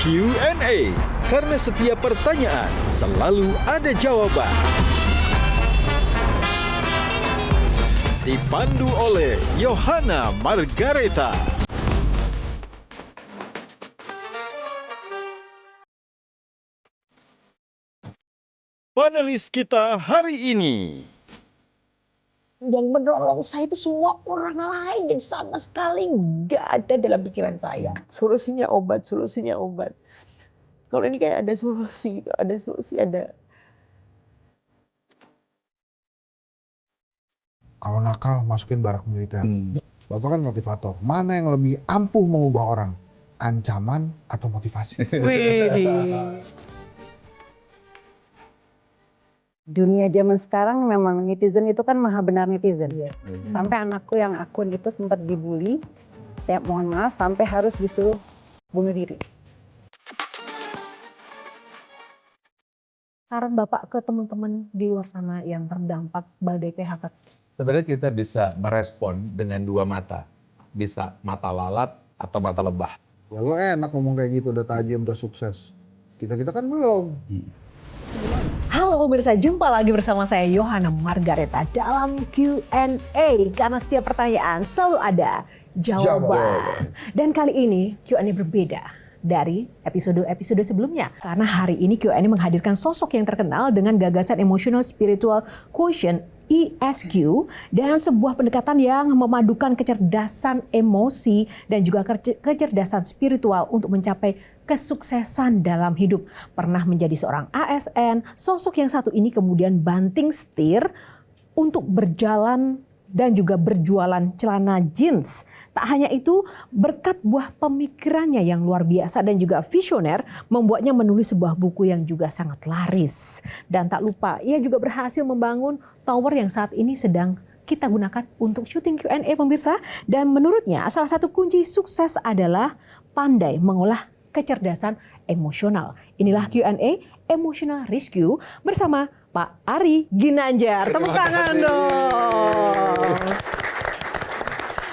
Q&A. Karena setiap pertanyaan selalu ada jawaban. Dipandu oleh Yohana Margareta. Panelis kita hari ini. Yang menolong saya itu semua orang lain yang sama sekali nggak ada dalam pikiran saya. Solusinya obat. Kalau ini kayak ada solusi, ada. Kalau nakal, masukin barak militer. Bapak kan motivator. Mana yang lebih ampuh mengubah orang? Ancaman atau motivasi? Dunia zaman sekarang memang netizen itu kan maha benar netizen. Sampai anakku yang akun itu sempat dibully, saya mohon maaf sampai harus disuruh bunuh diri. Saran Bapak ke teman-teman di luar sana yang terdampak badai PHK. Sebenarnya kita bisa merespon dengan dua mata. Bisa mata lalat atau mata lebah. Lalu enak ngomong kayak gitu, udah tajam, udah sukses. Kita kan belum. Halo pemirsa, jumpa lagi bersama saya Yohana Margareta dalam Q&A. Karena setiap pertanyaan selalu ada jawaban. Dan kali ini Q&A berbeda dari episode-episode sebelumnya. Karena hari ini Q&A menghadirkan sosok yang terkenal dengan gagasan Emotional Spiritual Quotient ESQ dan sebuah pendekatan yang memadukan kecerdasan emosi dan juga kecerdasan spiritual untuk mencapai kesuksesan dalam hidup. Pernah menjadi seorang ASN, sosok yang satu ini kemudian banting setir untuk berjalan dan juga berjualan celana jeans. Tak hanya itu, berkat buah pemikirannya yang luar biasa dan juga visioner, membuatnya menulis sebuah buku yang juga sangat laris. Dan tak lupa, ia juga berhasil membangun tower yang saat ini sedang kita gunakan untuk syuting Q&A pemirsa. Dan menurutnya, salah satu kunci sukses adalah pandai mengolah kecerdasan emosional. Inilah Q&A Emotional Rescue bersama Pak Ari Ginanjar. Tepuk tangan dong.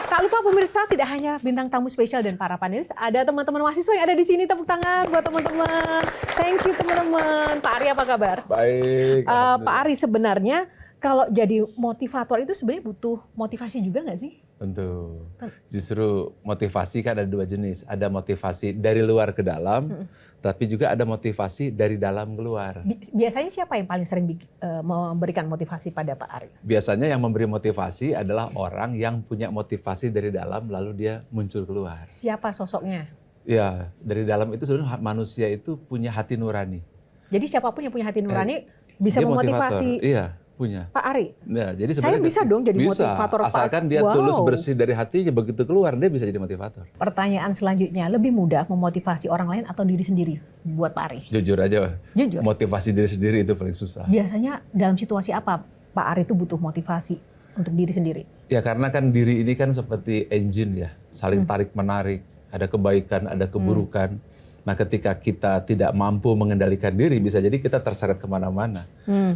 Tak lupa pemirsa, tidak hanya bintang tamu spesial dan para panelis, ada teman-teman mahasiswa yang ada di sini. Tepuk tangan buat teman-teman. Thank you teman-teman. Pak Ari apa kabar? Baik. Pak Ari, sebenarnya kalau jadi motivator itu sebenarnya butuh motivasi juga nggak sih? Tentu. Justru motivasi kan ada dua jenis. Ada motivasi dari luar ke dalam, tapi juga ada motivasi dari dalam keluar. Biasanya siapa yang paling sering memberikan motivasi pada Pak Ari? Biasanya yang memberi motivasi adalah orang yang punya motivasi dari dalam lalu dia muncul keluar. Siapa sosoknya? Ya, dari dalam itu sebenarnya manusia itu punya hati nurani. Jadi siapapun yang punya hati nurani bisa Dia memotivasi motivator. Iya, punya. Pak Ari. Ya, jadi Saya bisa dong jadi motivator Pak. Asalkan dia tulus bersih dari hatinya, begitu keluar dia bisa jadi motivator. Pertanyaan selanjutnya, lebih mudah memotivasi orang lain atau diri sendiri buat Pak Ari? Jujur aja, Jujur. motivasi diri sendiri itu paling susah. Biasanya dalam situasi apa Pak Ari itu butuh motivasi untuk diri sendiri? Ya karena kan diri ini kan seperti engine ya, saling tarik menarik, ada kebaikan, ada keburukan. Nah ketika kita tidak mampu mengendalikan diri, bisa jadi kita terseret kemana-mana.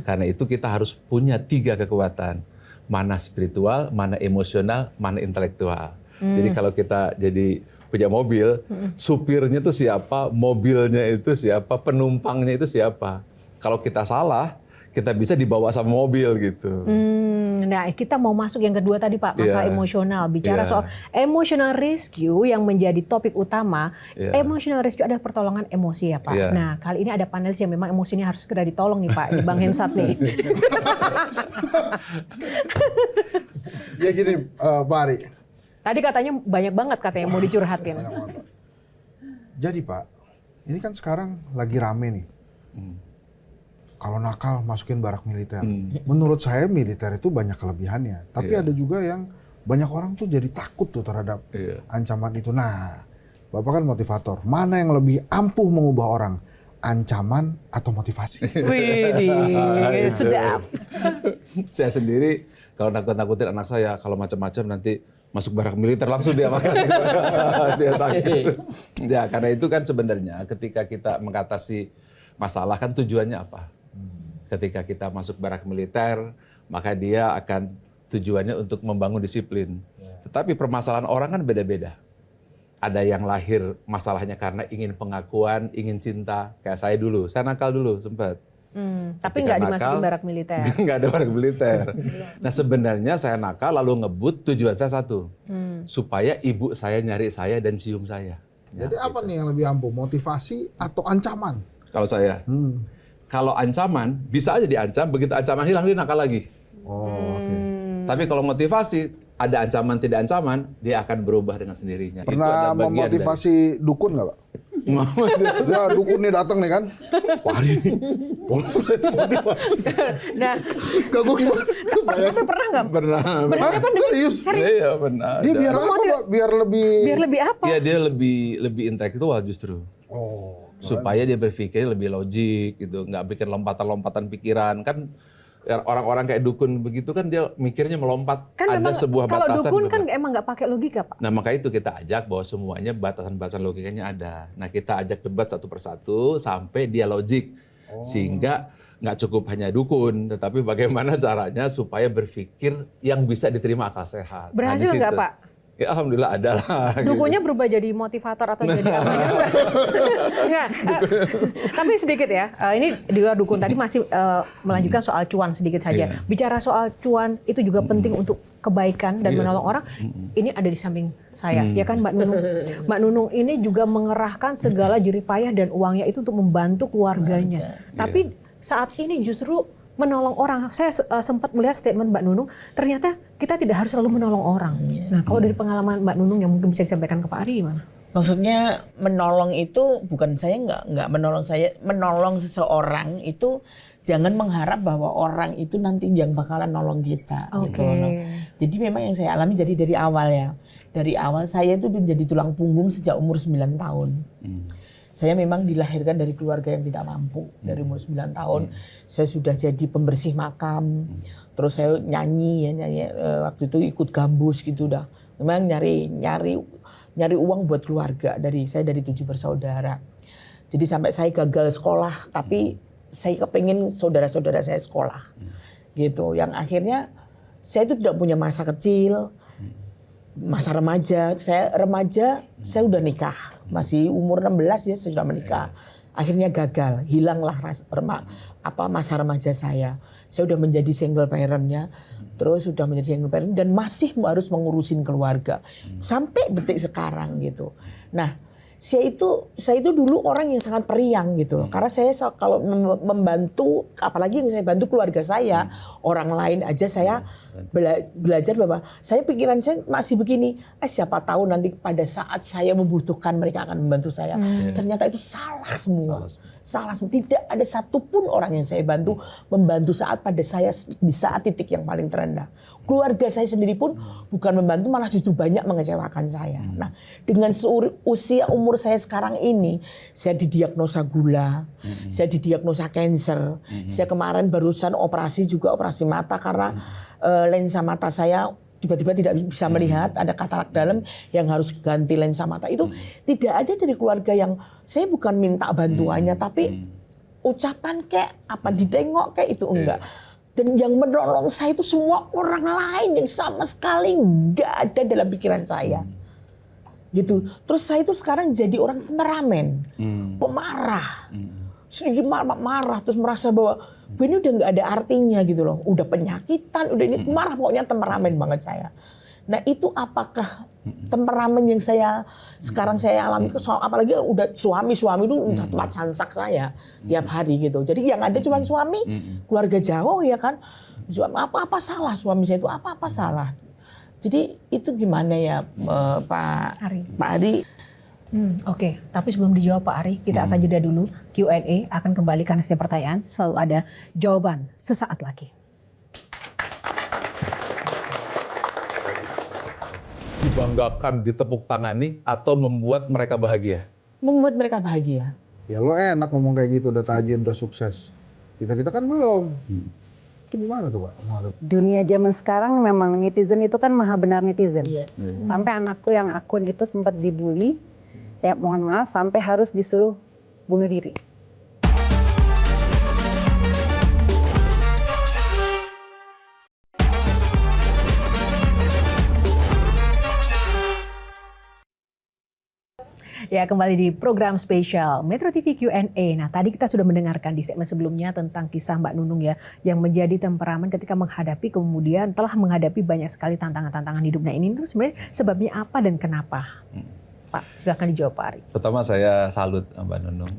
Karena itu kita harus punya 3 kekuatan. Mana spiritual, mana emosional, mana intelektual. Jadi kalau kita jadi punya mobil, supirnya itu siapa, mobilnya itu siapa, penumpangnya itu siapa. Kalau kita salah, kita bisa dibawa sama mobil gitu. Nah, kita mau masuk yang kedua tadi Pak, masalah emosional. Bicara soal emotional rescue yang menjadi topik utama. Emotional rescue adalah pertolongan emosi ya Pak. Nah, kali ini ada panelis yang memang emosinya harus segera ditolong nih Pak, di Bang Hensat nih. Ya gini Pak Ari. Tadi katanya banyak banget katanya mau dicurhatin. Jadi Pak, ini kan sekarang lagi rame nih. Kalau nakal, masukin barak militer. Menurut saya militer itu banyak kelebihannya. Tapi ada juga yang banyak orang tuh jadi takut tuh terhadap ancaman itu. Nah, Bapak kan motivator. Mana yang lebih ampuh mengubah orang? Ancaman atau motivasi? Wih, sedap. Saya sendiri kalau nakut-nakutin anak saya, kalau macam-macam nanti masuk barak militer langsung dia makan. Dia sakit. Ya, karena itu kan sebenarnya ketika kita mengatasi masalah kan tujuannya apa? Ketika kita masuk barak militer, maka dia akan tujuannya untuk membangun disiplin. Tetapi permasalahan orang kan beda-beda. ada yang lahir masalahnya karena ingin pengakuan, ingin cinta. Kayak saya dulu, saya nakal dulu sempat. Tapi nggak dimasukin barak militer. Nggak ada barak militer. Nah sebenarnya saya nakal lalu ngebut, tujuan saya satu. Supaya ibu saya nyari saya dan cium saya. Jadi apa nih yang lebih ampuh, motivasi atau ancaman? Kalau saya, kalau ancaman bisa aja diancam, begitu ancaman hilang dia nakal lagi. Oh, oke. Tapi kalau motivasi, ada ancaman tidak ancaman, dia akan berubah dengan sendirinya. Itu Pernah ada bagian memotivasi dukun nggak, Pak? Ya, dukun nih datang nih kan. Wah, ini boleh saya motivasi. Nah, Kagak gimana? tapi pernah nggak? Pernah. Benar apa? Serius? Iya, pernah. Dia ada. biar apa, Pak? Biar lebih... Biar lebih apa? Iya, dia lebih intelektual justru. Oh. Supaya dia berpikir lebih logik gitu, nggak bikin lompatan-lompatan pikiran. Kan orang-orang kayak dukun begitu kan dia mikirnya melompat, Kan ada memang sebuah kalau batasan. dukun kan emang nggak pakai logika, Pak. Nah maka itu kita ajak bahwa semuanya batasan-batasan logikanya ada. Nah kita ajak debat satu persatu sampai dia logik. Sehingga nggak cukup hanya dukun, tetapi bagaimana caranya supaya berpikir yang bisa diterima akal sehat. Berhasil di nggak, situ. Pak? Ya alhamdulillah ada lah. Dukunnya berubah jadi motivator atau jadi apa juga? Nggak, tapi sedikit ya, ini di luar dukun tadi masih melanjutkan soal cuan sedikit saja. Bicara soal cuan itu juga penting untuk kebaikan dan menolong orang. Ini ada di samping saya, ya kan Mbak Nunung. Mbak Nunung ini juga mengerahkan segala jeripayah dan uangnya itu untuk membantu keluarganya. Tapi saat ini justru menolong orang. Saya sempat melihat statement Mbak Nunung, ternyata kita tidak harus selalu menolong orang. Nah, kalau dari pengalaman Mbak Nunung yang mungkin bisa disampaikan ke Pak Ari gimana? Maksudnya menolong itu bukan saya nggak menolong saya, menolong seseorang itu jangan mengharap bahwa orang itu nanti yang bakalan nolong kita. Gitu loh. Jadi memang yang saya alami jadi dari awal ya. Dari awal saya itu menjadi tulang punggung sejak umur 9 tahun. Saya memang dilahirkan dari keluarga yang tidak mampu. Dari umur 9 tahun saya sudah jadi pembersih makam. Terus saya nyanyi waktu itu ikut gambus gitu dah. Memang nyari uang buat keluarga. Saya dari 7 bersaudara. Jadi sampai saya gagal sekolah, tapi saya kepengen saudara-saudara saya sekolah. Gitu. Yang akhirnya saya itu tidak punya masa kecil. Masa remaja, saya udah nikah, masih umur 16 ya sudah menikah. Akhirnya gagal, hilanglah masa remaja saya. Saya udah menjadi single parent-nya, terus sudah menjadi single parent dan masih harus mengurusin keluarga sampai detik sekarang gitu. Nah, saya itu dulu orang yang sangat periang gitu, karena saya kalau membantu, apalagi yang saya bantu keluarga saya, orang lain aja saya belajar bahwa pikiran saya masih begini, siapa tahu nanti pada saat saya membutuhkan mereka akan membantu saya. Ternyata itu salah semua. Salah semua. Tidak ada satupun orang yang saya membantu pada saya di saat titik yang paling terendah. Keluarga saya sendiri pun bukan membantu, malah justru banyak mengecewakan saya. Nah, dengan usia umur saya sekarang ini, saya didiagnosa gula, saya didiagnosa cancer. Saya kemarin barusan operasi mata karena lensa mata saya tiba-tiba tidak bisa melihat, ada katarak dalam yang harus ganti lensa mata. Itu tidak ada dari keluarga yang saya bukan minta bantuannya, tapi ucapan kayak apa ditengok kayak itu enggak. Dan yang menolong saya itu semua orang lain yang sama sekali nggak ada dalam pikiran saya. Gitu. Terus saya itu sekarang jadi orang temperamen, pemarah. Sedikit marah terus merasa bahwa ini udah nggak ada artinya gitu loh. Udah penyakitan, udah ini marah, pokoknya temperamen banget saya. Nah itu apakah temperamen yang sekarang saya alami, apalagi udah suami itu udah tempat sansak saya tiap hari gitu. Jadi yang ada cuma suami, keluarga jauh ya kan. Apa-apa salah suami saya itu, apa-apa salah. Jadi itu gimana ya Pak Ari? Oke, tapi sebelum dijawab Pak Ari, kita akan jeda dulu. Q&A akan kembali karena setiap pertanyaan selalu ada jawaban sesaat lagi. Dibanggakan, ditepuk tangani, atau membuat mereka bahagia? Membuat mereka bahagia. Ya lo enak ngomong kayak gitu, udah tajin, udah sukses. Kita kan belum. Itu gimana tuh Pak? Dunia zaman sekarang memang netizen itu kan maha benar netizen. Sampai anakku yang akun itu sempat dibully, saya mohon maaf sampai harus disuruh bunuh diri. Ya, kembali di program spesial Metro TV Q&A. Nah, tadi kita sudah mendengarkan di segmen sebelumnya tentang kisah Mbak Nunung ya, yang menjadi temperamen ketika telah menghadapi banyak sekali tantangan-tantangan hidup. Nah, ini tuh sebenarnya sebabnya apa dan kenapa? Pak, silakan dijawab Pak Ari. Pertama saya salut Mbak Nunung.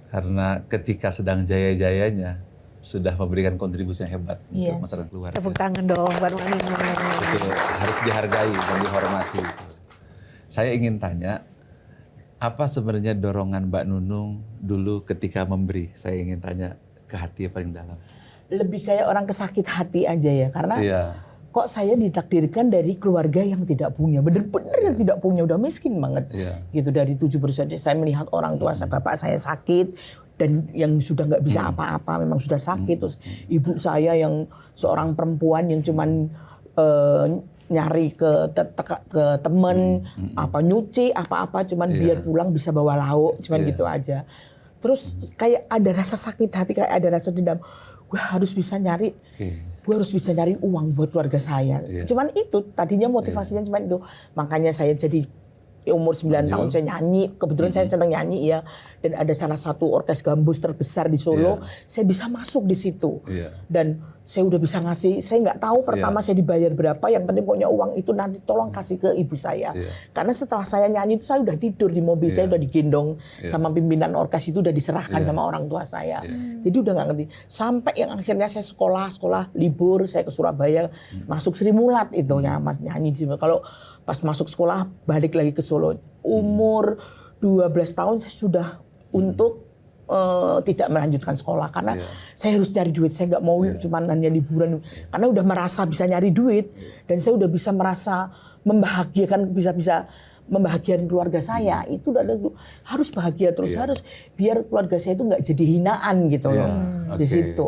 Karena ketika sedang jaya-jayanya, sudah memberikan kontribusi yang hebat untuk masyarakat keluarga. Tepuk tangan dong Mbak Nunung. Itu harus dihargai dan dihormati. Saya ingin tanya, apa sebenarnya dorongan Mbak Nunung dulu ketika memberi? Saya ingin tanya ke hati yang paling dalam. Lebih kayak orang kesakit hati aja ya, karena kok saya ditakdirkan dari keluarga yang tidak punya, bener-bener yang tidak punya, udah miskin banget. Gitu, dari 7 bersaudara, saya melihat orang tua saya, bapak saya sakit, dan yang sudah nggak bisa apa-apa, memang sudah sakit. Terus ibu saya yang seorang perempuan yang cuman nyari ke temen, apa nyuci, apa-apa, cuman biar pulang bisa bawa lauk, cuman gitu aja. Terus kayak ada rasa sakit hati, kayak ada rasa dendam. Gue harus bisa nyari, gue harus bisa nyari uang buat keluarga saya. Cuman itu tadinya motivasinya cuman itu. Makanya saya jadi umur 9 tahun saya nyanyi, kebetulan saya senang nyanyi ya. Dan ada salah satu orkes gambus terbesar di Solo, saya bisa masuk di situ. Dan saya udah bisa ngasih, saya nggak tahu pertama saya dibayar berapa, yang penting pokoknya uang itu nanti tolong kasih ke ibu saya. Karena setelah saya nyanyi itu saya udah tidur di mobil, saya udah digendong sama pimpinan orkes itu, udah diserahkan sama orang tua saya. Jadi udah nggak ngerti. Sampai yang akhirnya saya sekolah libur, saya ke Surabaya, masuk Sri Mulat itu ya, Mas nyanyi di sini. Kalau pas masuk sekolah balik lagi ke Solo, umur 12 tahun saya sudah untuk tidak melanjutkan sekolah karena saya harus cari duit. Saya nggak mau cuma hanya liburan, karena udah merasa bisa nyari duit dan saya udah bisa merasa membahagiakan, bisa membahagiakan keluarga saya. Itu harus bahagia terus, harus biar keluarga saya itu nggak jadi hinaan gitu loh. Di situ.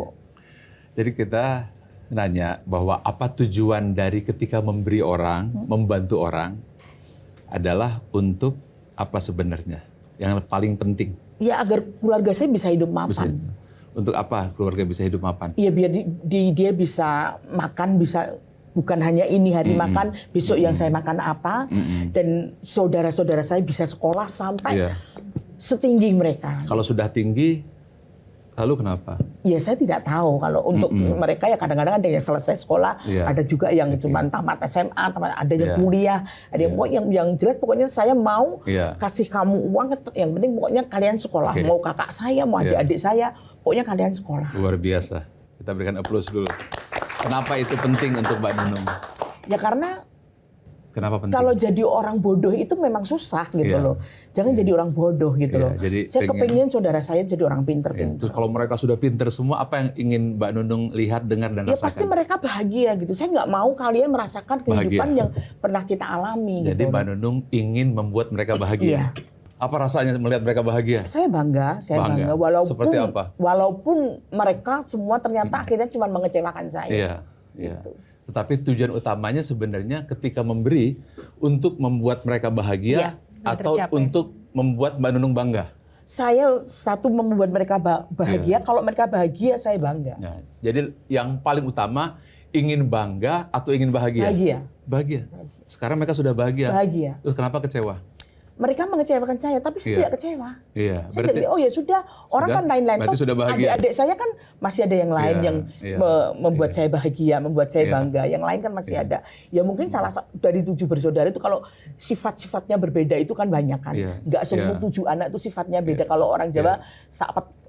Jadi kita nanya bahwa apa tujuan dari ketika memberi orang, membantu orang adalah untuk apa sebenarnya? Yang paling penting. Ya agar keluarga saya bisa hidup mapan. Untuk apa keluarga bisa hidup mapan? Iya biar dia bisa makan, bisa bukan hanya ini hari makan, besok yang saya makan apa, dan saudara-saudara saya bisa sekolah sampai setinggi mereka. Kalau sudah tinggi, lalu kenapa? Ya saya tidak tahu. Kalau untuk mereka ya kadang-kadang ada yang selesai sekolah, ada juga yang cuma tamat SMA, ada yang kuliah, ada yang jelas pokoknya saya mau kasih kamu uang, yang penting pokoknya kalian sekolah. Mau kakak saya, mau adik-adik saya, pokoknya kalian sekolah. Luar biasa. Kita berikan aplaus dulu. Kenapa itu penting untuk Mbak Nunung? Ya karena kenapa penting? Kalau jadi orang bodoh itu memang susah gitu loh. Jangan jadi orang bodoh gitu loh. Jadi saya kepengen saudara saya jadi orang pinter-pinter. Terus kalau mereka sudah pinter semua, apa yang ingin Mbak Nunung lihat, dengar, dan rasakan? Ya pasti mereka bahagia gitu. Saya nggak mau kalian merasakan kehidupan yang pernah kita alami. Jadi gitu. Mbak Nunung ingin membuat mereka bahagia. Apa rasanya melihat mereka bahagia? Saya bangga. Seperti apa? Walaupun mereka semua ternyata akhirnya cuma mengecewakan saya. Gitu. Tetapi tujuan utamanya sebenarnya ketika memberi untuk membuat mereka bahagia atau untuk membuat Mbak Nunung bangga. Saya satu membuat mereka bahagia. Kalau mereka bahagia, saya bangga. Jadi yang paling utama ingin bangga atau ingin bahagia? Bahagia. Sekarang mereka sudah bahagia. Terus kenapa kecewa? Mereka mengecewakan saya, tapi saya tidak kecewa. Saya berarti, oh ya sudah, orang kan lain-lain. Adik-adik saya kan masih ada yang lain yang membuat saya bahagia, membuat saya bangga. Yang lain kan masih ada. Ya mungkin salah dari 7 bersaudara itu kalau sifat-sifatnya berbeda itu kan banyak kan. Nggak semua 7 anak itu sifatnya beda. Kalau orang Jawa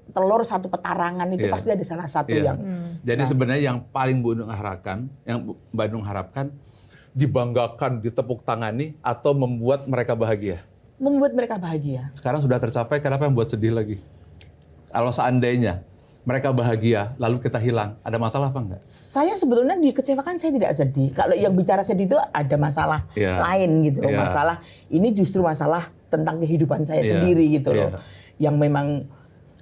telur satu petarangan itu pasti ada salah satu yang. Jadi sebenarnya yang paling Mbak Nunung harapkan, dibanggakan, ditepuk tangani, atau membuat mereka bahagia? Membuat mereka bahagia. Sekarang sudah tercapai, kenapa yang buat sedih lagi? Kalau seandainya mereka bahagia, lalu kita hilang, ada masalah apa enggak? Saya sebetulnya dikecewakan, saya tidak sedih. Kalau yang bicara sedih itu ada masalah lain gitu. Masalah ini justru masalah tentang kehidupan saya sendiri gitu loh. Yang memang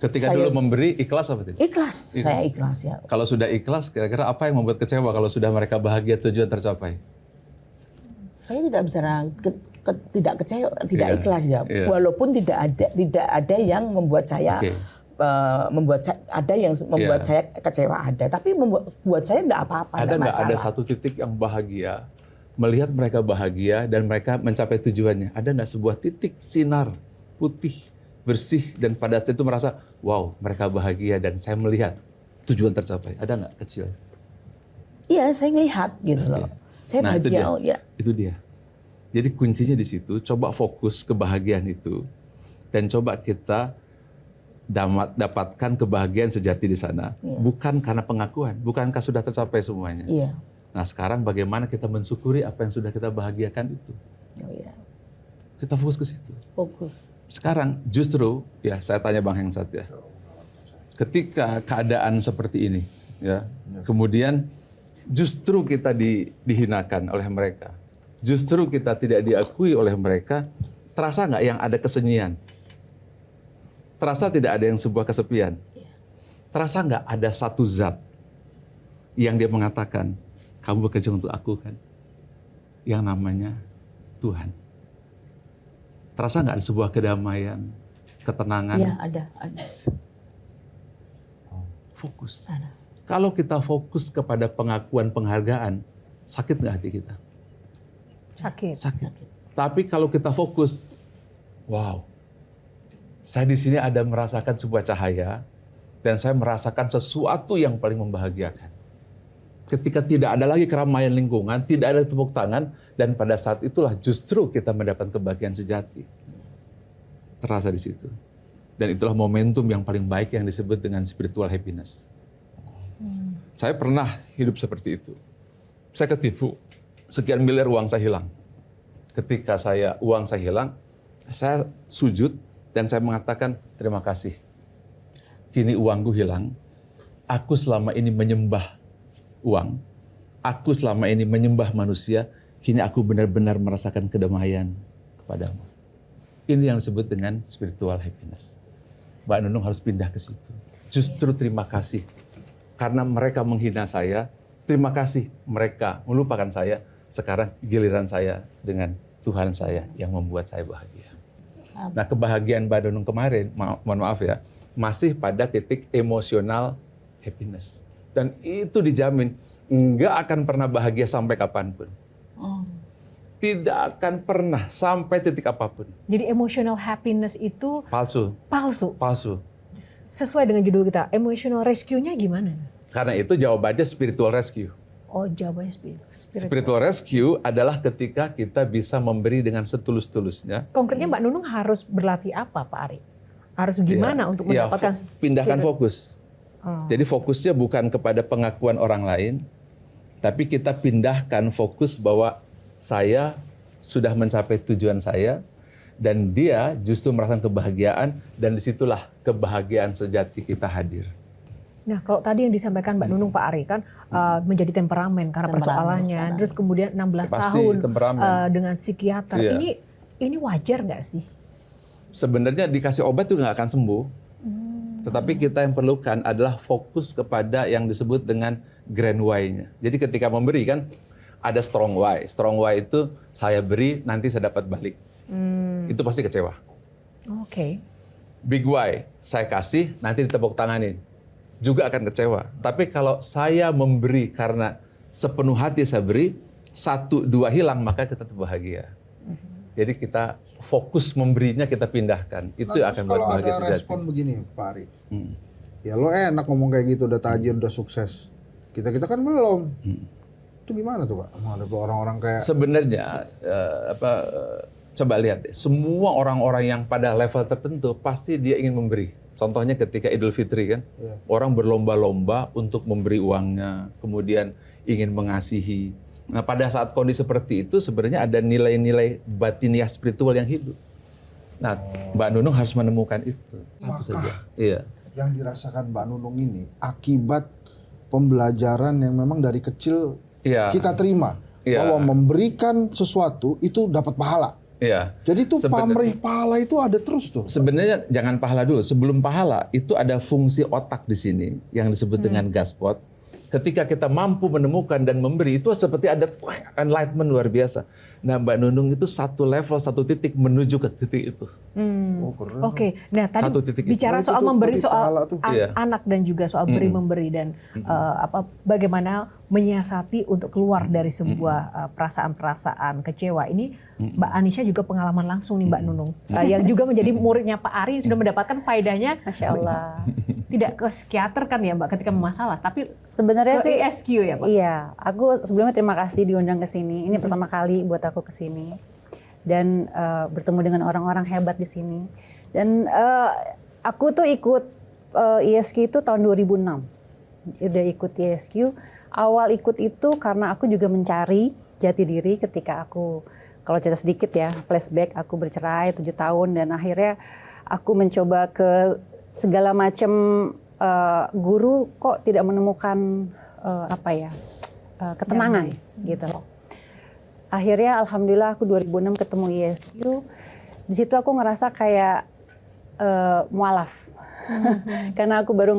ketika dulu memberi, ikhlas apa tidak? Ikhlas, saya ikhlas ya. Kalau sudah ikhlas, kira-kira apa yang membuat kecewa kalau sudah mereka bahagia, tujuan tercapai? Saya tidak bisa tidak kecewa, tidak ikhlas ya. Walaupun tidak ada yang membuat saya ada yang membuat saya kecewa, ada. Tapi membuat saya tidak apa-apa. Ada nggak ada satu titik yang bahagia melihat mereka bahagia dan mereka mencapai tujuannya. Ada nggak sebuah titik sinar putih, bersih, dan pada saat itu merasa, wow, mereka bahagia dan saya melihat tujuan tercapai. Ada nggak kecil? Iya, saya ngelihat gitu loh. Saya Nah, itu bahagia. dia. Oh, ya. Itu dia. Jadi kuncinya di situ, coba fokus kebahagiaan itu dan coba kita dapatkan kebahagiaan sejati di sana. Bukan karena pengakuan, bukankah sudah tercapai semuanya? Iya. Nah, sekarang bagaimana kita mensyukuri apa yang sudah kita bahagiakan itu? Oh, iya. Kita fokus ke situ. Fokus. Sekarang justru, ya saya tanya Bang Hengsat ya, ketika keadaan seperti ini, ya, kemudian justru kita dihinakan oleh mereka, justru kita tidak diakui oleh mereka, terasa nggak yang ada kesunyian? Terasa tidak ada yang sebuah kesepian? Terasa nggak ada satu zat yang dia mengatakan, kamu bekerja untuk aku kan? Yang namanya Tuhan. Terasa nggak ada sebuah kedamaian, ketenangan? Iya, ada. Fokus. Ada. Kalau kita fokus kepada pengakuan penghargaan, sakit nggak hati kita? Sakit. Sakit. Tapi kalau kita fokus, wow, saya di sini ada merasakan sebuah cahaya dan saya merasakan sesuatu yang paling membahagiakan. Ketika tidak ada lagi keramaian lingkungan, tidak ada tepuk tangan, dan pada saat itulah justru kita mendapat kebahagiaan sejati. Terasa di situ. Dan itulah momentum yang paling baik yang disebut dengan spiritual happiness. Saya pernah hidup seperti itu. Saya ketipu, sekian miliar uang saya hilang. Ketika uang saya hilang, saya sujud dan saya mengatakan terima kasih. Kini uangku hilang, aku selama ini menyembah uang, aku selama ini menyembah manusia, kini aku benar-benar merasakan kedamaian kepadamu. Ini yang disebut dengan spiritual happiness. Mbak Nunung harus pindah ke situ. Justru terima kasih. Karena mereka menghina saya, terima kasih mereka melupakan saya. Sekarang giliran saya dengan Tuhan saya yang membuat saya bahagia. Nah, kebahagiaan Mbak Nunung kemarin, mohon maaf ya, masih pada titik emosional happiness. Dan itu dijamin nggak akan pernah bahagia sampai kapanpun. Tidak akan pernah sampai titik apapun. Jadi emotional happiness itu Palsu. palsu. Sesuai dengan judul kita, emotional rescue-nya gimana? Karena itu jawabannya spiritual rescue. Oh, jawabannya Spiritual rescue adalah ketika kita bisa memberi dengan setulus-tulusnya. Konkretnya Mbak Nunung harus berlatih apa, Pak Ari? Harus gimana untuk Ya, mendapatkan pindahkan spirit? fokus. Jadi fokusnya bukan kepada pengakuan orang lain, tapi kita pindahkan fokus bahwa saya sudah mencapai tujuan saya, dan dia justru merasakan kebahagiaan, dan disitulah kebahagiaan sejati kita hadir. Nah, kalau tadi yang disampaikan Mbak Nunung, Pak Ari kan menjadi temperamen karena persoalannya, terus kemudian 16 Pasti tahun temperamen. dengan psikiater. Iya. Ini wajar nggak sih? Sebenarnya dikasih obat juga nggak akan sembuh. Tetapi kita yang perlukan adalah fokus kepada yang disebut dengan grand why-nya. Jadi ketika memberi kan ada strong why. Strong why itu saya beri nanti saya dapat balik. Itu pasti kecewa. Oke. Big why, saya kasih nanti ditepuk tanganin. Juga akan kecewa. Tapi kalau saya memberi karena sepenuh hati saya beri, 1, 2 hilang, maka kita bahagia. Jadi kita fokus memberinya kita pindahkan. Itu akan buat bahagia kalau ada sejati. respon begini, Pak Ari. Ya lo enak ngomong kayak gitu, udah tajir, udah sukses. Kita kan belum. Itu gimana tuh Pak? Menghadapi orang-orang kayak... Sebenarnya coba lihat deh, semua orang-orang yang pada level tertentu pasti dia ingin memberi. Contohnya ketika Idul Fitri kan, orang berlomba-lomba untuk memberi uangnya, kemudian ingin mengasihi. Nah, pada saat kondisi seperti itu sebenarnya ada nilai-nilai batiniah spiritual yang hidup. Nah, Mbak Nunung harus menemukan itu. Satu saja. Iya. Yang dirasakan Mbak Nunung ini akibat pembelajaran yang memang dari kecil kita terima. Bahwa memberikan sesuatu itu dapat pahala. Iya. Jadi itu pamrih pahala itu ada terus tuh. Sebenarnya jangan pahala dulu. Sebelum pahala itu ada fungsi otak di sini yang disebut dengan gaspot. Ketika kita mampu menemukan dan memberi itu seperti ada enlightenment luar biasa. Nah, Mbak Nunung itu satu level, satu titik menuju ke titik itu. Oh, keren. Oke, nah tadi Satu titik itu. bicara Oh, itu soal tuh memberi dari soal pahala tuh. Iya. anak dan juga soal beri memberi dan bagaimana menyiasati untuk keluar dari sebuah perasaan-perasaan kecewa. Ini Mbak Anisha juga pengalaman langsung nih Mbak Nunung, yang juga menjadi muridnya Pak Ari, sudah mendapatkan faedahnya. Masya Allah. Tidak ke psikiater kan ya Mbak ketika bermasalah, tapi Sebenarnya ke sih ESQ ya Pak. Iya, aku sebelumnya terima kasih diundang ke sini. Ini pertama kali buat aku ke sini dan bertemu dengan orang-orang hebat di sini. Dan aku tuh ikut ESQ itu tahun 2006. Udah ikut ESQ. Awal ikut itu karena aku juga mencari jati diri ketika aku, kalau cerita sedikit ya, flashback, aku bercerai 7 tahun dan akhirnya aku mencoba ke segala macam guru, kok tidak menemukan ketenangan gitu loh. Akhirnya alhamdulillah aku 2006 ketemu ESQ. Di situ aku ngerasa kayak mualaf. Karena aku baru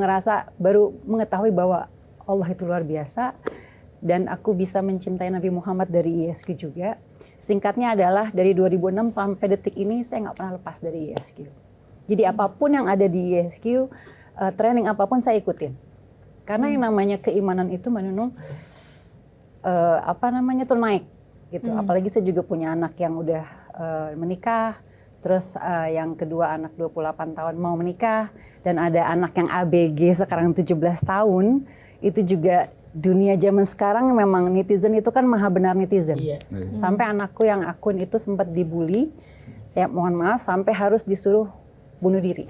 mengetahui bahwa Allah itu luar biasa dan aku bisa mencintai Nabi Muhammad dari ESQ juga. Singkatnya adalah dari 2006 sampai detik ini saya nggak pernah lepas dari ESQ. Jadi apapun yang ada di ESQ, training apapun saya ikutin. Karena yang namanya keimanan itu Mbak Nunung, tuh naik gitu. Apalagi saya juga punya anak yang udah menikah, terus yang kedua anak 28 tahun mau menikah, dan ada anak yang ABG sekarang 17 tahun. Itu juga dunia zaman sekarang memang netizen itu kan maha benar netizen. Iya. Sampai anakku yang akun itu sempat dibully, saya mohon maaf sampai harus disuruh bunuh diri.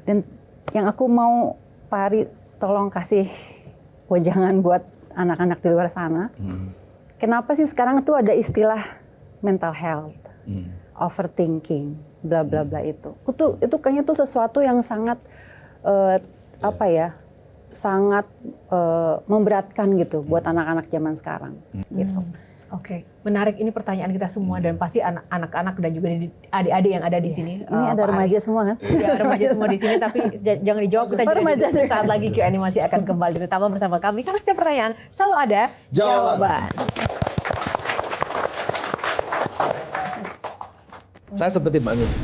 Dan yang aku mau Pak Ari tolong kasih wejangan buat anak-anak di luar sana. Kenapa sih sekarang tuh ada istilah mental health, overthinking, bla bla bla itu. Itu kayaknya tuh sesuatu yang sangat sangat memberatkan gitu buat anak-anak zaman sekarang. Gitu. Oke, menarik ini pertanyaan kita semua dan pasti anak-anak dan juga adik-adik yang ada di sini. Ini ada Pak remaja Ari. semua kan? Ya, remaja semua di sini, tapi jangan dijawab, kita Remaja jadi saat lagi Q&A masih akan kembali tetaplah bersama kami karena setiap pertanyaan selalu ada jawaban. Saya seperti Mbak Nunung,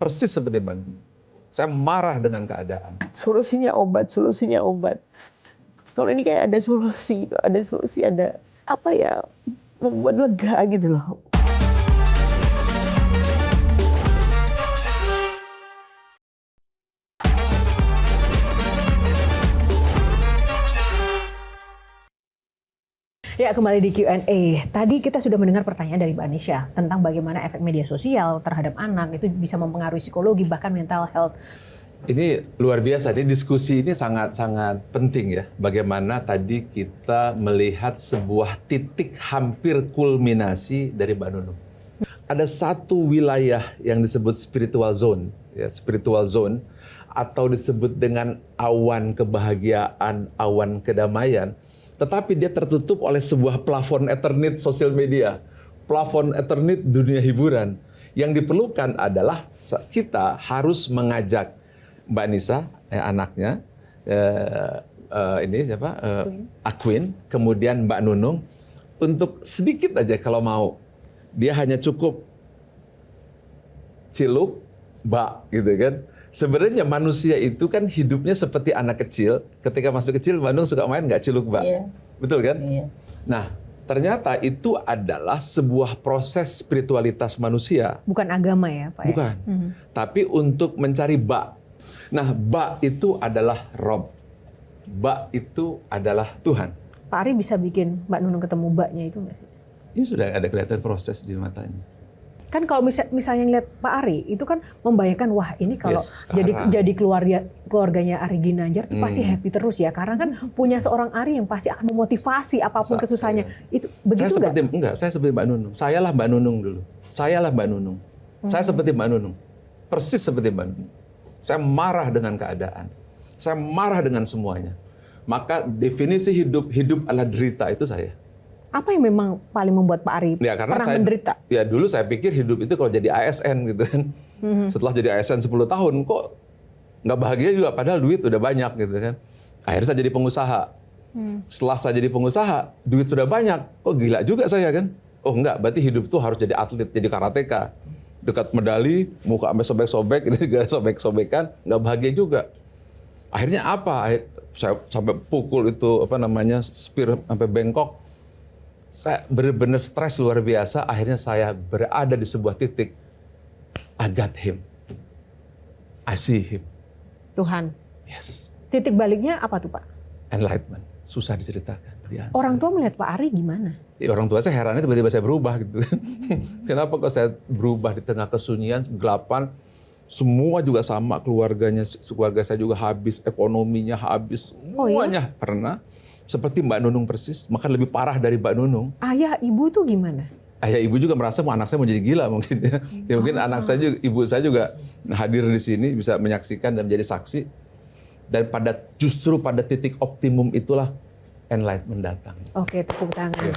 persis seperti Mbak Nunung. Saya marah dengan keadaan. Solusinya obat. Kalau ini kayak ada solusi, ada apa ya, membuat lega gitu loh. Ya, kembali di Q&A. Tadi kita sudah mendengar pertanyaan dari Mbak Anisha tentang bagaimana efek media sosial terhadap anak itu bisa mempengaruhi psikologi bahkan mental health. Ini luar biasa, ini diskusi ini sangat-sangat penting ya. Bagaimana tadi kita melihat sebuah titik hampir kulminasi dari Mbak Nunung. Ada satu wilayah yang disebut spiritual zone, ya, spiritual zone, atau disebut dengan awan kebahagiaan, awan kedamaian. Tetapi dia tertutup oleh sebuah plafon Ethernet sosial media, plafon Ethernet dunia hiburan. Yang diperlukan adalah kita harus mengajak Mbak Nisa, anaknya, Aquin, kemudian Mbak Nunung, untuk sedikit aja kalau mau. Dia hanya cukup ciluk, bak gitu kan. Sebenarnya manusia itu kan hidupnya seperti anak kecil. Ketika masuk kecil, Mbak Nunung suka main nggak ciluk, bak? Iya. Betul kan? Iya. Nah, ternyata itu adalah sebuah proses spiritualitas manusia. Bukan agama ya Pak? Bukan. Tapi untuk mencari bak. Nah, bak itu adalah Rob. Bak itu adalah Tuhan. Pak Ari bisa bikin Mbak Nunung ketemu baknya itu nggak sih? Ini sudah ada kelihatan proses di matanya. Kan kalau misalnya ngeliat Pak Ari itu kan membayangkan wah ini kalau Yes, sekarang. jadi keluarganya Ari Ginanjar itu pasti happy terus ya karena kan punya seorang Ari yang pasti akan memotivasi apapun kesusahannya. Itu begitu nggak? Saya seperti Mbak Nunung. Sayalah Mbak Nunung dulu. Sayalah Mbak Nunung. Saya seperti Mbak Nunung. Persis seperti Mbak Nunung. Saya marah dengan keadaan. Saya marah dengan semuanya. Maka definisi hidup adalah derita itu saya. Apa yang memang paling membuat Pak Ari Ya, karena pernah menderita? Ya dulu saya pikir hidup itu kalau jadi ASN gitu kan. Setelah jadi ASN 10 tahun kok nggak bahagia juga padahal duit udah banyak gitu kan. Akhirnya saya jadi pengusaha. Setelah saya jadi pengusaha, duit sudah banyak. Kok gila juga saya kan. Oh enggak, berarti hidup tuh harus jadi atlet, jadi karateka. Dekat medali, muka sampai sobek-sobek, ini juga sobek-sobekan, nggak bahagia juga. Akhirnya apa? Saya sampai pukul itu spear sampai bengkok. Saya benar-benar stres luar biasa. Akhirnya saya berada di sebuah titik. I got him. I see him. Tuhan. Yes. Titik baliknya apa tuh Pak? Enlightenment. Susah diceritakan. Orang tua melihat Pak Ari gimana? Ya, orang tua saya herannya tiba-tiba saya berubah gitu. Kenapa kok saya berubah di tengah kesunyian, kegelapan? Semua juga sama, keluarga saya juga habis, ekonominya habis, semuanya pernah. Seperti Mbak Nunung persis, bahkan lebih parah dari Mbak Nunung. Ayah, ibu tuh gimana? Ayah ibu juga merasa anak saya mau jadi gila mungkin ya. Ya mungkin anak saya juga, ibu saya juga hadir di sini bisa menyaksikan dan menjadi saksi. Dan justru pada titik optimum itulah enlightenment datang. Oke, tepuk tangan.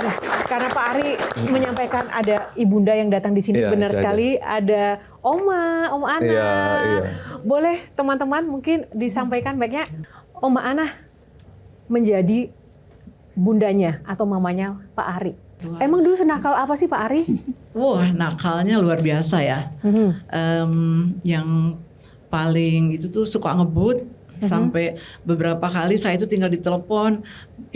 Nah, karena Pak Ari menyampaikan ada ibunda yang datang di sini, benar sekali. Ada Om Ana. Iya. Boleh teman-teman mungkin disampaikan baiknya Oma Ana menjadi bundanya atau mamanya Pak Ari. Emang dulu senakal apa sih Pak Ari? Wah, nakalnya luar biasa ya. Yang paling itu tuh suka ngebut. Sampai beberapa kali saya itu tinggal ditelepon,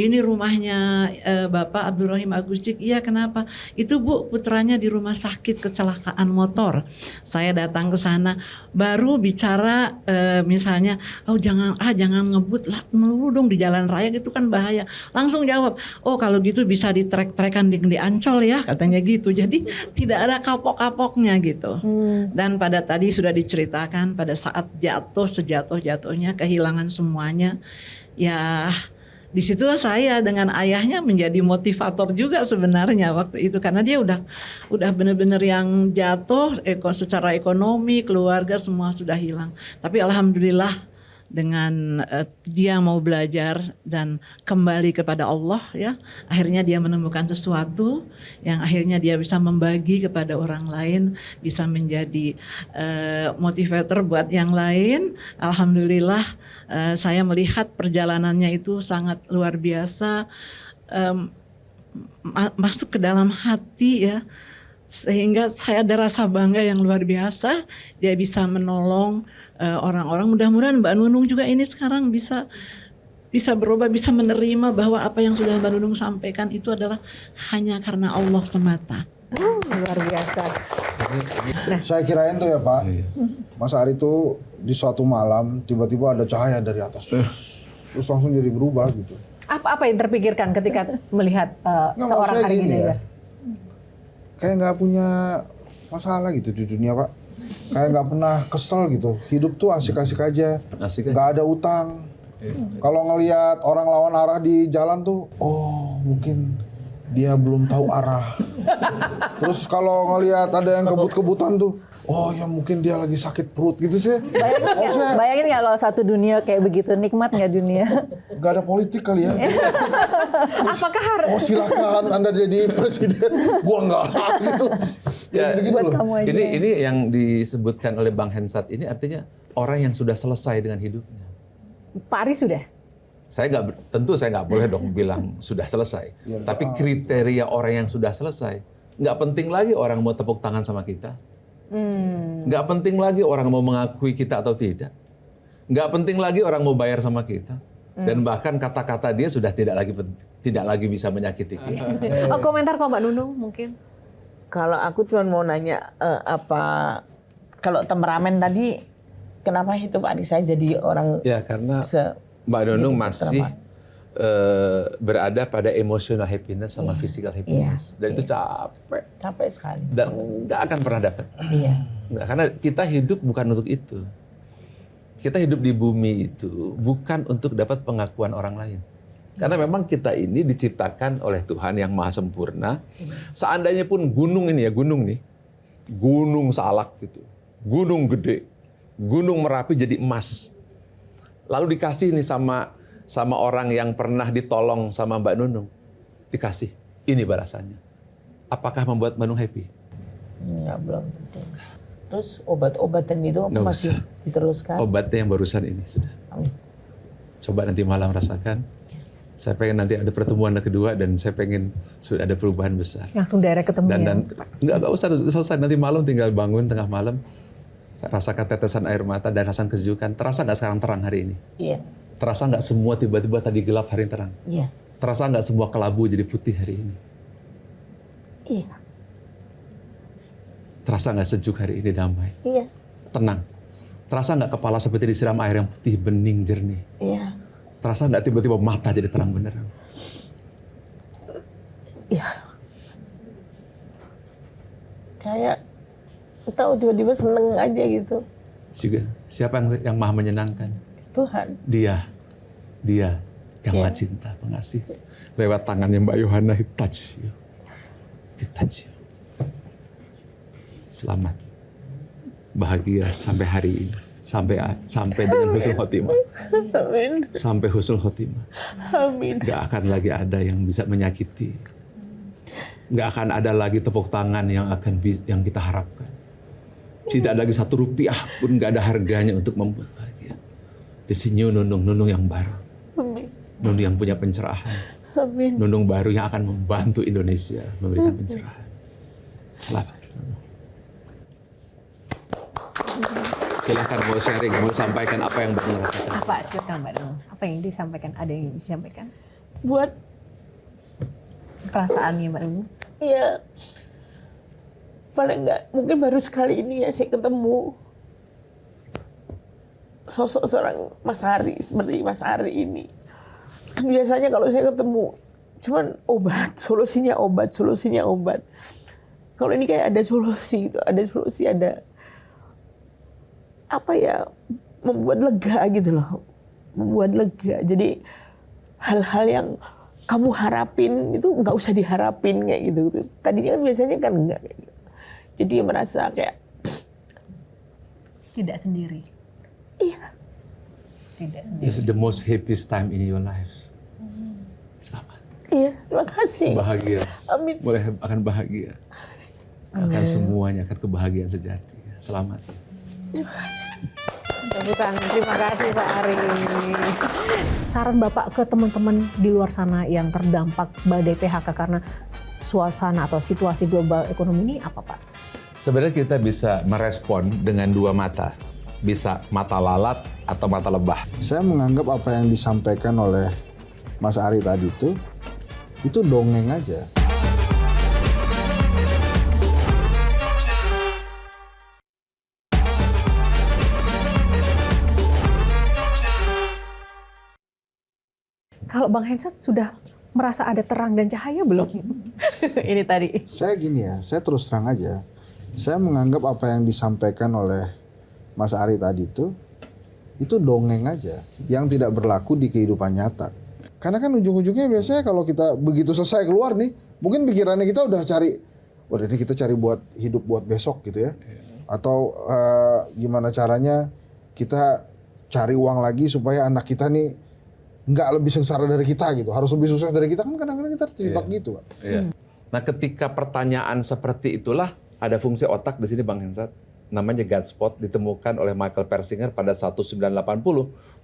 ini rumahnya Bapak Abdul Rahim Agustik. Iya, kenapa? Itu Bu, putranya di rumah sakit kecelakaan motor. Saya datang ke sana, baru bicara misalnya, oh jangan ngebut lah melulu dong di jalan raya, gitu kan bahaya. Langsung jawab, oh kalau gitu bisa ditrek-trekan di Ancol ya, katanya gitu. Jadi tidak ada kapok-kapoknya gitu. Dan pada tadi sudah diceritakan pada saat jatuh, sejatuh-jatuhnya kehilangan semuanya, ya disitulah saya dengan ayahnya menjadi motivator juga sebenarnya waktu itu, karena dia udah benar-benar yang jatuh secara ekonomi, keluarga semua sudah hilang. Tapi alhamdulillah dengan dia mau belajar dan kembali kepada Allah ya, akhirnya dia menemukan sesuatu yang akhirnya dia bisa membagi kepada orang lain, bisa menjadi motivator buat yang lain. Alhamdulillah saya melihat perjalanannya itu sangat luar biasa, masuk ke dalam hati ya, sehingga saya ada rasa bangga yang luar biasa. Dia bisa menolong orang-orang. Mudah-mudahan Mbak Nunung juga ini sekarang bisa berubah, bisa menerima bahwa apa yang sudah Mbak Nunung sampaikan itu adalah hanya karena Allah semata. Luar biasa. Nah, saya kirain tuh ya Pak, Mas Ari tuh di suatu malam tiba-tiba ada cahaya dari atas, terus langsung jadi berubah gitu. Apa yang terpikirkan ketika melihat seorang Ari ini ya? Kayak nggak punya masalah gitu di dunia Pak. Kayak nggak pernah kesel gitu. Hidup tuh asik-asik aja. Nggak ada utang. Kalau ngelihat orang lawan arah di jalan tuh, oh mungkin dia belum tahu arah. Terus kalau ngelihat ada yang kebut-kebutan tuh, oh ya mungkin dia lagi sakit perut gitu sih. Bayangin nggak kalau satu dunia kayak begitu, nikmat nggak dunia? Gak ada politik kali ya. Apakah harus? Oh silakan Anda jadi presiden, gua enggak gitu. Ya, gitu loh. Ini yang disebutkan oleh Bang Hensat ini artinya orang yang sudah selesai dengan hidupnya. Pak Ari sudah? Tentu saya nggak boleh dong bilang sudah selesai. Ya, tapi kriteria orang yang sudah selesai, nggak penting lagi orang mau tepuk tangan sama kita. Nggak penting lagi orang mau mengakui kita atau tidak. Nggak penting lagi orang mau bayar sama kita. Dan bahkan kata-kata dia sudah tidak lagi bisa menyakiti kita. Komentar kok Mbak Nunung mungkin? Kalau aku cuma mau nanya kalau temperamen tadi kenapa itu Pak Ari saya jadi orang? Ya karena Mbak Nunung masih berada pada emotional happiness sama physical happiness. Dan itu capek sekali. Dan nggak akan pernah dapat. Nggak, karena kita hidup bukan untuk itu. Kita hidup di bumi itu bukan untuk dapat pengakuan orang lain. Karena memang kita ini diciptakan oleh Tuhan yang maha sempurna. Seandainya pun gunung ini ya, gunung Salak gitu, gunung gede, gunung Merapi jadi emas. Lalu dikasih nih sama orang yang pernah ditolong sama Mbak Nunung. Dikasih, ini balasannya. Apakah membuat Mbak Nunung happy? Enggak, belum tentu. Terus obat-obatan itu masih diteruskan? Obatnya yang barusan ini sudah. Coba nanti malam rasakan. Saya pengen nanti ada pertemuan kedua dan saya pengen sudah ada perubahan besar. Langsung direct ketemu Dan nggak usah selesai, nanti malam tinggal bangun tengah malam, rasakan tetesan air mata dan rasakan kesejukan. Terasa nggak sekarang terang hari ini? Iya. Terasa nggak semua tiba-tiba tadi gelap hari ini terang? Iya. Terasa nggak semua kelabu jadi putih hari ini? Iya. Terasa nggak sejuk hari ini damai? Iya. Tenang. Terasa nggak kepala seperti disiram air yang putih, bening, jernih? Iya. Terasa nggak tiba-tiba mata jadi terang benerang? Iya. Kayak tahu tiba-tiba seneng aja gitu. Juga siapa yang maha menyenangkan? Tuhan. Dia yang maha cinta, pengasih. Lewat tangannya Mbak Yohana, he touch you. He touch you. Selamat. Bahagia sampai hari ini. Sampai dengan husnul khotimah. Amin. Sampai husnul khotimah. Amin. Gak akan lagi ada yang bisa menyakiti. Gak akan ada lagi tepuk tangan yang kita harapkan. Tidak lagi 1 rupiah pun gak ada harganya untuk membuat bahagia. Jadi nunung yang baru. Amin. Nunung yang punya pencerahan. Amin. Nunung baru yang akan membantu Indonesia memberikan pencerahan. Selamat. Silahkan mau sharing, mau sampaikan apa yang Mbak rasakan. Apa? Silakan Mbak Nunung. Apa yang disampaikan? Ada yang disampaikan? Buat Perasaannya Mbak Nunung? ya paling enggak mungkin baru sekali ini ya saya ketemu sosok seorang Mas Ari seperti Mas Ari ini. Biasanya kalau saya ketemu cuman solusinya obat. Kalau ini kayak ada solusi gitu, ada apa ya, membuat lega gitu loh. Membuat lega. Jadi hal-hal yang kamu harapin itu nggak usah diharapin kayak gitu. Tadinya kan biasanya kan enggak kayak gitu. Jadi merasa kayak Tidak sendiri. iya. Tidak sendiri. This is the most happiest time in your life. Selamat. Iya, terima kasih. Bahagia. Amin. Akan bahagia. Akan semuanya akan kebahagiaan sejati. Selamat. Terima kasih. Terima kasih Pak Ari. Saran Bapak ke teman-teman di luar sana yang terdampak badai PHK karena suasana atau situasi global ekonomi ini apa Pak? Sebenarnya kita bisa merespon dengan 2 mata. Bisa mata lalat atau mata lebah. Saya menganggap apa yang disampaikan oleh Mas Ari tadi itu dongeng aja. Kalau Bang Hensat sudah merasa ada terang dan cahaya belum? Ini tadi. Saya gini ya, saya terus terang aja. Saya menganggap apa yang disampaikan oleh Mas Ari tadi itu dongeng aja yang tidak berlaku di kehidupan nyata. Karena kan ujung-ujungnya biasanya kalau kita begitu selesai keluar nih, mungkin pikirannya kita udah ini kita cari buat hidup buat besok gitu ya. Atau gimana caranya kita cari uang lagi supaya anak kita nih nggak lebih sengsara dari kita gitu, harus lebih sukses dari kita, kan kadang-kadang kita terjebak gitu Pak. Iya. Nah, ketika pertanyaan seperti itulah ada fungsi otak di sini Bang Hensat, namanya gut spot, ditemukan oleh Michael Persinger pada 1980,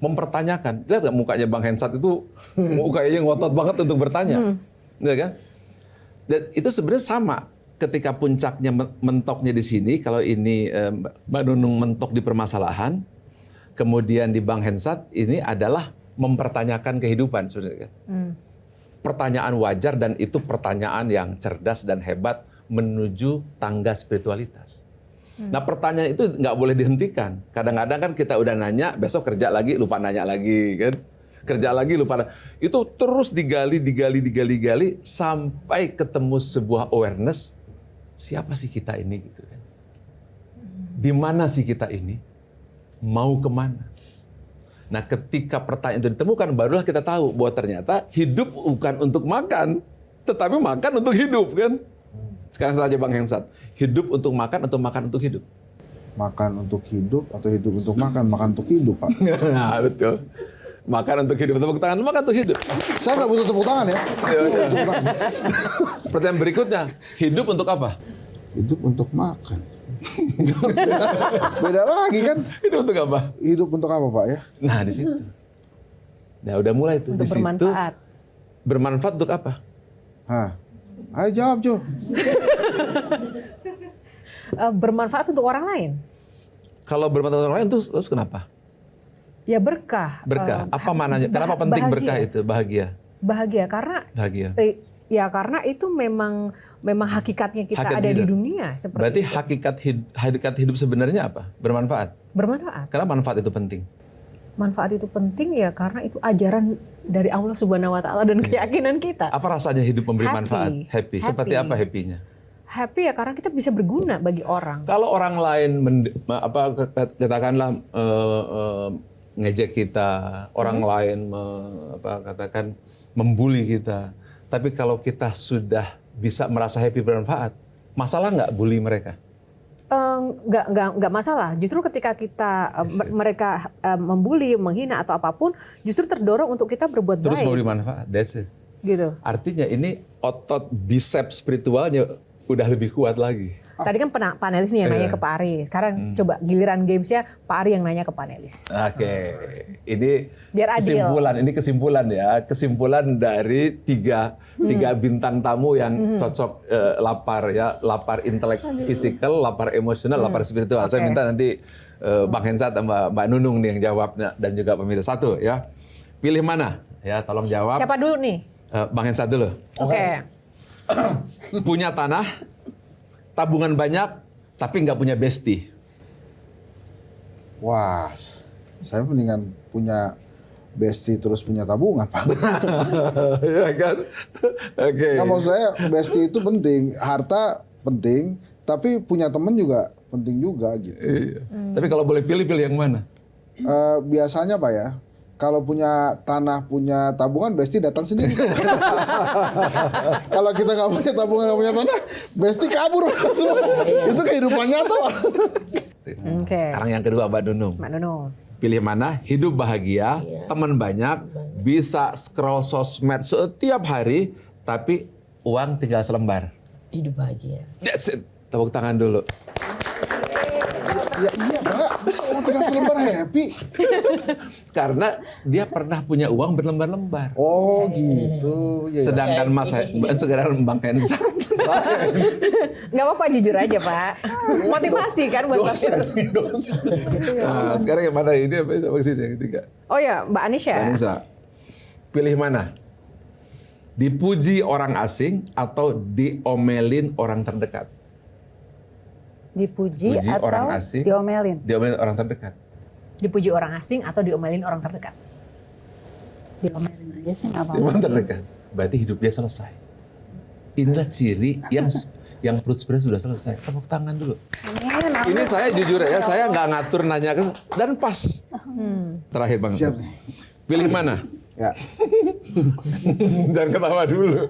mempertanyakan. Lihat nggak mukanya Bang Hensat itu mukanya ngotot banget untuk bertanya, ya kan? Dan itu sebenarnya sama. Ketika puncaknya mentoknya di sini, kalau ini Mbak Nunung mentok di permasalahan, kemudian di Bang Hensat ini adalah mempertanyakan kehidupan sebenarnya. Pertanyaan wajar dan itu pertanyaan yang cerdas dan hebat menuju tangga spiritualitas. Nah, pertanyaan itu nggak boleh dihentikan. Kadang-kadang kan kita udah nanya, besok kerja lagi lupa nanya lagi kan. Kerja lagi lupa. Itu terus digali sampai ketemu sebuah awareness, siapa sih kita ini gitu kan. Di mana sih kita ini? Mau kemana? Nah, ketika pertanyaan itu ditemukan, barulah kita tahu bahwa ternyata hidup bukan untuk makan, tetapi makan untuk hidup, kan? Sekarang saja Bang Hensat, hidup untuk makan atau makan untuk hidup? Makan untuk hidup atau hidup untuk makan? Makan untuk hidup, Pak. Nah, betul. Makan untuk hidup, tepuk tangan, makan untuk hidup. Saya nggak butuh tepuk tangan ya. Pertanyaan berikutnya, hidup untuk apa? Hidup untuk makan. Beda lagi kan? Hidup untuk apa? Hidup untuk apa Pak ya? Nah, di situ. Nah, udah mulai tuh. Untuk di situ, bermanfaat. bermanfaat untuk apa? Hah? Ayo jawab, Jo. Bermanfaat untuk orang lain. Kalau bermanfaat untuk orang lain terus kenapa? Ya berkah. Berkah. Apa maknanya? Kenapa penting bahagia. berkah itu? Bahagia. Bahagia karena Bahagia. ya karena itu memang hakikatnya kita Hakikat ada di hidup. dunia seperti Berarti itu. hakikat hidup sebenarnya apa? Bermanfaat. Bermanfaat. Kenapa manfaat itu penting? Manfaat itu penting ya karena itu ajaran dari Allah Subhanahu wa taala dan keyakinan kita. Apa rasanya hidup memberi Happy. manfaat? Happy. Seperti Happy. apa happy-nya? Happy ya karena kita bisa berguna bagi orang. Kalau orang lain katakanlah ngejek kita, orang lain katakan membuli kita. Tapi kalau kita sudah bisa merasa happy bermanfaat, masalah nggak bully mereka? Nggak masalah. Justru ketika kita mereka membuli, menghina atau apapun, justru terdorong untuk kita berbuat Terus baik. memberi manfaat, that's it. Gitu. Artinya ini otot bicep spiritualnya udah lebih kuat lagi. Tadi kan panelis nih yang nanya ke Pak Ari. Sekarang coba giliran gamesnya Pak Ari yang nanya ke panelis. Oke, ini Biar adil. kesimpulan ya, kesimpulan dari tiga bintang tamu yang cocok lapar ya, lapar intelek fisikal, lapar emosional, lapar spiritual. Saya Oke. minta nanti Bang Hensat sama Mbak Nunung nih yang jawabnya dan juga pemirsa. Satu ya, pilih mana? Ya, tolong jawab. Siapa dulu nih? Bang Hensat dulu. Oke. Punya tanah, tabungan banyak, tapi nggak punya bestie. Wah, saya mendingan punya bestie terus punya tabungan, Pak. Ya kan? Oke. Nah, maksud saya bestie itu penting, harta penting, tapi punya teman juga penting juga gitu. Iya. Tapi kalau boleh pilih yang mana? Biasanya Pak ya, kalau punya tanah, punya tabungan, bestie datang sendiri. Kalau kita nggak punya tabungan, nggak punya tanah, bestie kabur. Itu kehidupan nyata, Pak. Oke. Sekarang yang kedua, Mbak Nunung. Mbak Nunung. Pilih mana? Hidup bahagia, teman banyak, bisa scroll sosmed setiap hari, tapi uang tinggal selembar. Hidup bahagia. That's it. Tepuk tangan dulu. Ya iya Pak, bisa orang tinggal selembar happy. Karena dia pernah punya uang berlembar-lembar. Oh gitu. Ya, ya. Sedangkan Bang Hensat. Nggak apa-apa, jujur aja Pak. Motivasi kan buat Pak. Nah, sekarang yang mana ini apa maksudnya yang ketiga? Oh ya, Mbak Anisha. Anissa, pilih mana? Dipuji orang asing atau diomelin orang terdekat? Dipuji Puji atau orang asing. diomelin? Diomelin orang terdekat. Dipuji orang asing atau diomelin orang terdekat? Diomelin aja sih nggak apa-apa. Orang terdekat. Berarti hidup dia selesai. Inilah ciri yang perut sebenarnya sudah selesai. Tepuk tangan dulu. Amin, amin. Ini saya jujur ya, saya nggak ngatur nanya ke dan pas. Terakhir Bang. Siap nih. Pilih mana? Ya. Jangan ketawa dulu.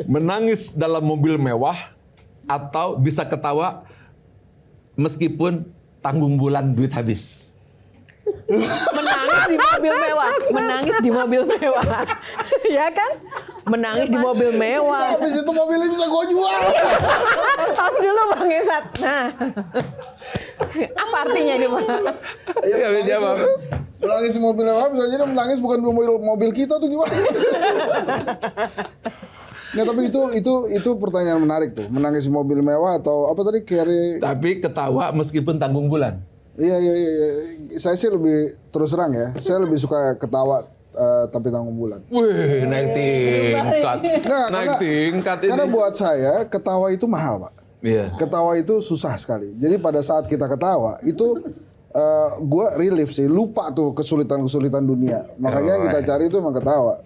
Menangis dalam mobil mewah atau bisa ketawa meskipun tanggung bulan duit habis. Menangis di mobil mewah. Menangis di mobil mewah. Ya kan? Menangis di mobil mewah. Habis itu mobilnya bisa gue jual. Tos dulu Bang Esat. Nah. Apa artinya ini Pak? Ayo, Iya, menangis, jawab. menangis mobil mewah bisa jadi menangis bukan mobil kita tuh gimana? Nggak, tapi itu pertanyaan menarik tuh. Menangis mobil mewah atau apa tadi carry? Tapi ketawa meskipun tanggung bulan. Iya. Saya sih lebih terus terang ya. Saya lebih suka ketawa tapi tanggung bulan. Wih, naik tingkat. Nggak, Naik tingkat ini. karena buat saya ketawa itu mahal, Pak. Iya. Ketawa itu susah sekali. Jadi pada saat kita ketawa itu gue relief sih, lupa tuh kesulitan-kesulitan dunia. Makanya yang kita cari itu emang ketawa.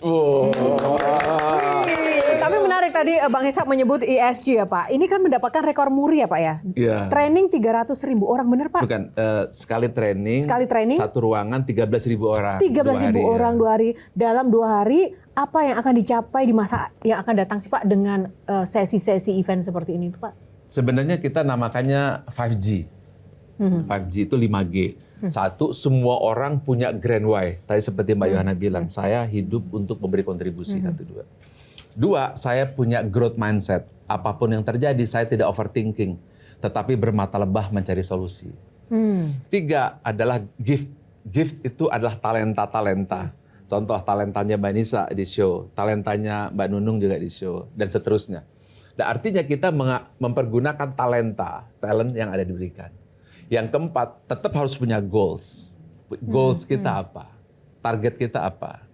Tapi menarik tadi Bang Esat menyebut ESG ya Pak. Ini kan mendapatkan rekor muri ya Pak ya. Iya. Training 300.000 orang, bener Pak? Bukan, sekali training, Satu ruangan 13.000 orang. 13.000 2 hari, orang ya. 2 hari. Dalam 2 hari apa yang akan dicapai di masa yang akan datang sih Pak dengan sesi-sesi event seperti ini tuh Pak? Sebenarnya kita namakannya 5G. 5G itu 5G. Satu, semua orang punya grand why. Tadi seperti Mbak Yohana bilang, saya hidup untuk memberi kontribusi. 1, 2. 2, saya punya growth mindset. Apapun yang terjadi, saya tidak overthinking. Tetapi bermata lebah mencari solusi. 3 adalah gift. Gift itu adalah talenta-talenta. Contoh talentanya Mbak Nisa di show, talentanya Mbak Nunung juga di show, dan seterusnya. Dan artinya kita mempergunakan talent yang ada diberikan. Yang keempat, tetap harus punya goals. Goals kita apa? Target kita apa?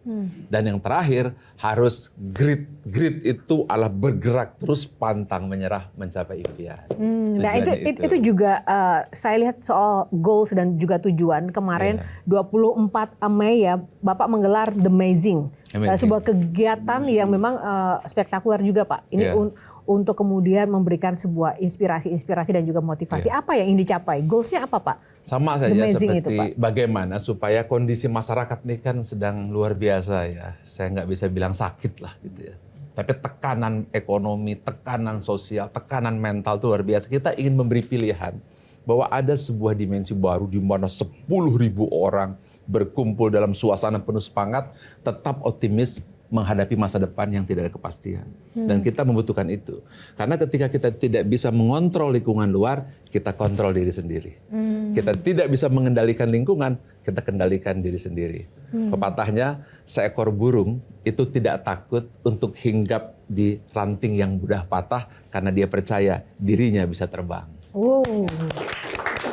Dan yang terakhir, harus grit. Grit itu adalah bergerak terus, pantang menyerah mencapai impian. Nah itu juga saya lihat soal goals dan juga tujuan. Kemarin 24 Mei ya, Bapak menggelar The Amazing. Sebuah kegiatan yang memang spektakuler juga Pak. Ini untuk kemudian memberikan sebuah inspirasi dan juga motivasi. Apa yang ingin dicapai? Goalsnya apa Pak? Sama saja Amazing seperti itu, Pak. bagaimana supaya kondisi masyarakat ini kan sedang luar biasa ya. Saya nggak bisa bilang sakit lah gitu ya. Tapi tekanan ekonomi, tekanan sosial, tekanan mental itu luar biasa. Kita ingin memberi pilihan bahwa ada sebuah dimensi baru di mana 10.000 orang berkumpul dalam suasana penuh semangat, tetap optimis menghadapi masa depan yang tidak ada kepastian. Dan kita membutuhkan itu. Karena ketika kita tidak bisa mengontrol lingkungan luar, kita kontrol diri sendiri. Kita tidak bisa mengendalikan lingkungan, kita kendalikan diri sendiri. Pepatahnya, seekor burung itu tidak takut untuk hinggap di ranting yang mudah patah karena dia percaya dirinya bisa terbang.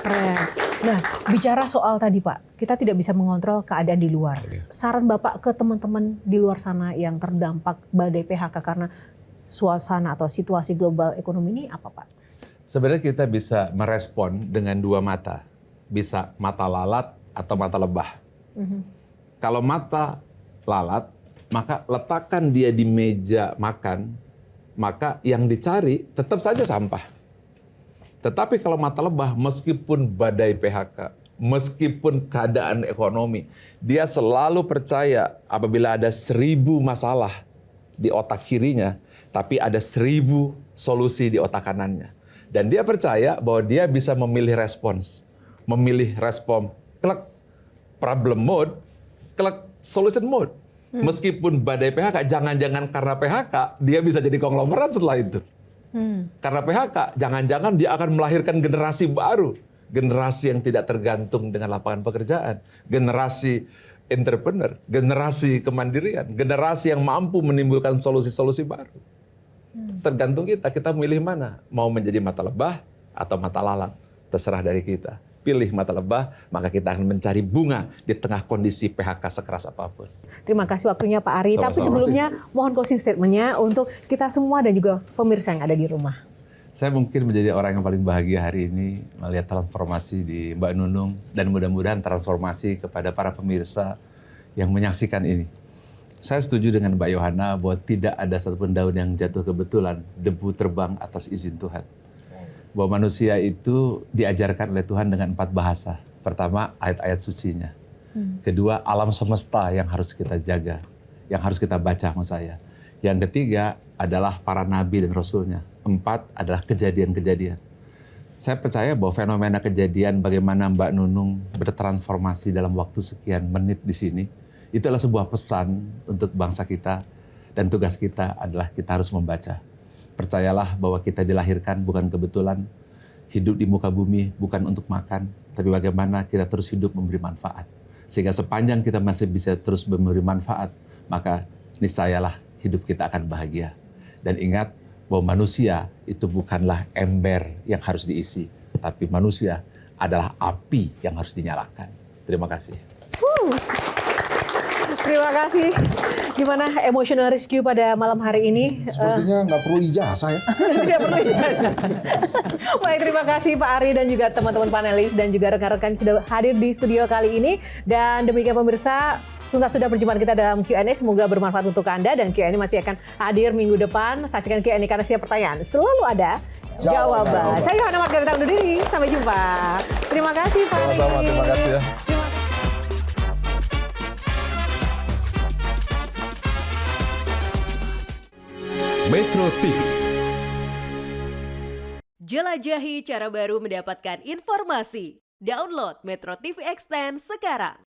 Keren. Nah, bicara soal tadi Pak, kita tidak bisa mengontrol keadaan di luar. Saran Bapak ke teman-teman di luar sana yang terdampak badai PHK karena suasana atau situasi global ekonomi ini apa Pak? Sebenarnya kita bisa merespon dengan dua mata. Bisa mata lalat atau mata lebah. Kalau mata lalat, maka letakkan dia di meja makan, maka yang dicari tetap saja sampah. Tetapi kalau mata lebah, meskipun badai PHK, meskipun keadaan ekonomi, dia selalu percaya apabila ada 1000 masalah di otak kirinya, tapi ada 1000 solusi di otak kanannya. Dan dia percaya bahwa dia bisa memilih respons. Memilih respon, klik, problem mode, klik, solution mode. Meskipun badai PHK, jangan-jangan karena PHK, dia bisa jadi konglomerat setelah itu. Karena PHK, jangan-jangan dia akan melahirkan generasi baru. Generasi yang tidak tergantung dengan lapangan pekerjaan. Generasi entrepreneur, generasi kemandirian, generasi yang mampu menimbulkan solusi-solusi baru. Tergantung kita milih mana. Mau menjadi mata lebah atau mata lalat. Terserah dari kita. Pilih mata lebah, maka kita akan mencari bunga di tengah kondisi PHK sekeras apapun. Terima kasih waktunya Pak Ari. Sama-sama. Tapi sebelumnya mohon closing statement-nya untuk kita semua dan juga pemirsa yang ada di rumah. Saya mungkin menjadi orang yang paling bahagia hari ini melihat transformasi di Mbak Nunung dan mudah-mudahan transformasi kepada para pemirsa yang menyaksikan ini. Saya setuju dengan Mbak Yohana bahwa tidak ada satupun daun yang jatuh kebetulan, debu terbang atas izin Tuhan. Bahwa manusia itu diajarkan oleh Tuhan dengan 4 bahasa. Pertama, ayat-ayat sucinya. Kedua, alam semesta yang harus kita jaga, yang harus kita baca sama saya. Yang ketiga adalah para nabi dan rasulnya. 4 adalah kejadian-kejadian. Saya percaya bahwa fenomena kejadian bagaimana Mbak Nunung bertransformasi dalam waktu sekian menit di sini, itu adalah sebuah pesan untuk bangsa kita, dan tugas kita adalah kita harus membaca. Percayalah bahwa kita dilahirkan bukan kebetulan, hidup di muka bumi bukan untuk makan, tapi bagaimana kita terus hidup memberi manfaat. Sehingga sepanjang kita masih bisa terus memberi manfaat, maka niscayalah hidup kita akan bahagia. Dan ingat bahwa manusia itu bukanlah ember yang harus diisi, tapi manusia adalah api yang harus dinyalakan. Terima kasih. Terima kasih. Gimana emotional rescue pada malam hari ini? Sepertinya nggak perlu ijazah ya. Tidak perlu ijazah. Baik, terima kasih Pak Ari dan juga teman-teman panelis dan juga rekan-rekan sudah hadir di studio kali ini. Dan demikian pemirsa, tuntas sudah perjumpaan kita dalam Q&A. Semoga bermanfaat untuk Anda dan Q&A masih akan hadir minggu depan. Saksikan Q&A karena setiap pertanyaan selalu ada jawaban. Saya Yohana Margareta undur diri. Sampai jumpa. Terima kasih Pak Ari. Sama-sama, terima kasih ya. Metro TV. Jelajahi cara baru mendapatkan informasi. Download Metro TV Extend sekarang.